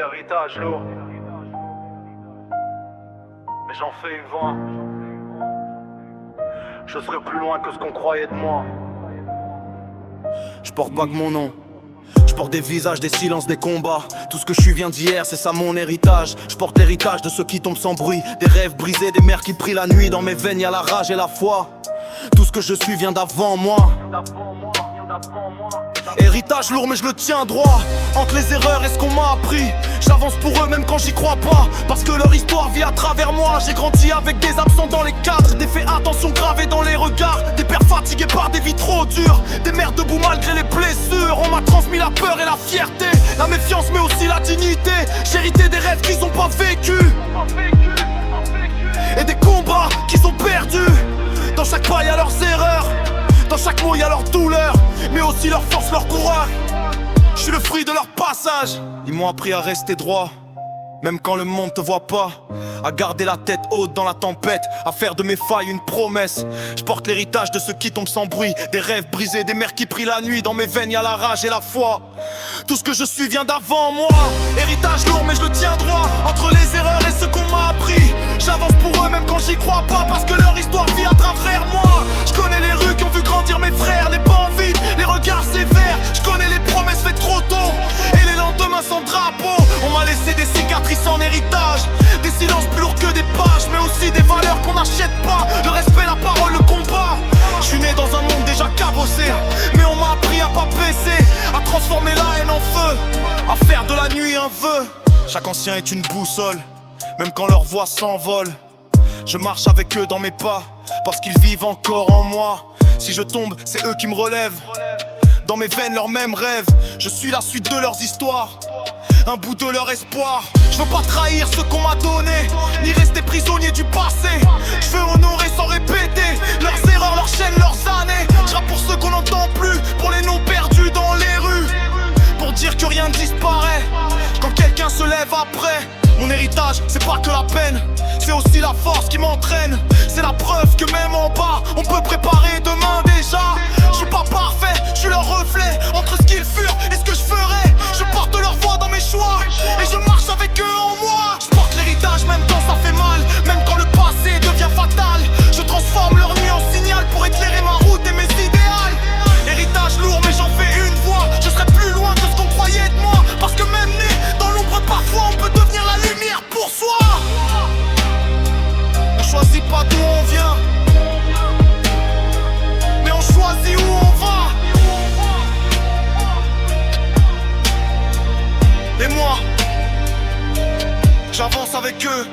héritage lourd, mais j'en fais une voix. Je serai plus loin que ce qu'on croyait de moi. Je porte pas que mon nom, je porte des visages, des silences, des combats. Tout ce que je suis vient d'hier, c'est ça mon héritage. Je porte l'héritage de ceux qui tombent sans bruit, des rêves brisés, des mères qui prient la nuit. Dans mes veines y'a la rage et la foi. Tout ce que je suis vient d'avant moi. Héritage lourd mais je le tiens droit. Entre les erreurs et ce qu'on m'a appris, j'avance pour eux même quand j'y crois pas. Parce que leur histoire vit à travers moi. J'ai grandi avec des absents dans les cadres, des faits attention gravés dans les regards, des pères fatigués par des vies trop dures, des mères debout malgré les blessures. On m'a transmis la peur et la fierté, la méfiance mais aussi la dignité. J'ai hérité des rêves qu'ils ont pas vécus et des combats qu'ils ont perdus. Dans chaque pas y'a leurs erreurs, dans chaque mot y'a leur douleur, mais aussi leur force, leur courage. Je suis le fruit de leur passage. Ils m'ont appris à rester droit, même quand le monde te voit pas, à garder la tête haute dans la tempête, à faire de mes failles une promesse. Je porte l'héritage de ceux qui tombent sans bruit, des rêves brisés, des mères qui prient la nuit. Dans mes veines y'a la rage et la foi. Tout ce que je suis vient d'avant moi. Héritage lourd mais je le tiens droit. Entre les erreurs et ce qu'on m'a appris, j'avance pour eux même quand j'y crois pas. Parce que leur histoire vit à travers moi. Je connais les rues qui ont vu grandir mes frères, les bancs vides, les regards sévères. Je connais les promesses faites trop tôt et les lendemains sans drapeau. On m'a laissé des cicatrices en héritage, des silences plus lourds que des pages, mais aussi des valeurs qu'on n'achète pas. Le respect, la parole, le combat. Je suis né dans un monde déjà cabossé, mais on m'a appris à pas baisser, à transformer la haine en feu, à faire de la nuit un vœu. Chaque ancien est une boussole, même quand leur voix s'envole. Je marche avec eux dans mes pas, parce qu'ils vivent encore en moi. Si je tombe, c'est eux qui me relèvent. Dans mes veines, leurs mêmes rêves. Je suis la suite de leurs histoires, un bout de leur espoir. Je veux pas trahir ce qu'on m'a donné, ni rester prisonnier du passé. Je veux honorer sans répéter leurs erreurs, leurs chaînes, leurs années. Je rappe pour ceux qu'on n'entend plus, pour les noms perdus dans les rues, pour dire que rien ne disparaît quand quelqu'un se lève après. Mon héritage, c'est pas que la peine, c'est aussi la force qui m'entraîne. C'est la preuve que même en bas, on peut préparer demain déjà. Je suis pas parfait, je suis leur reflet. Entre ce qu'ils furent et ce que je ferai, je porte leur voix dans mes choix et je marche avec eux en moi. Je porte l'héritage même quand ça fait mal, même quand le passé devient fatal. Je transforme leur nuit en signal pour éclairer ma route et mes idéaux. Héritage lourd mais j'en fais une voix. Je serai plus loin que ce qu'on croyait de moi, parce que même né dans l'ombre parfois on peut devenir la lumière pour soi. On choisit pas d'où on vient, mais on choisit où on va. Et moi, j'avance avec eux.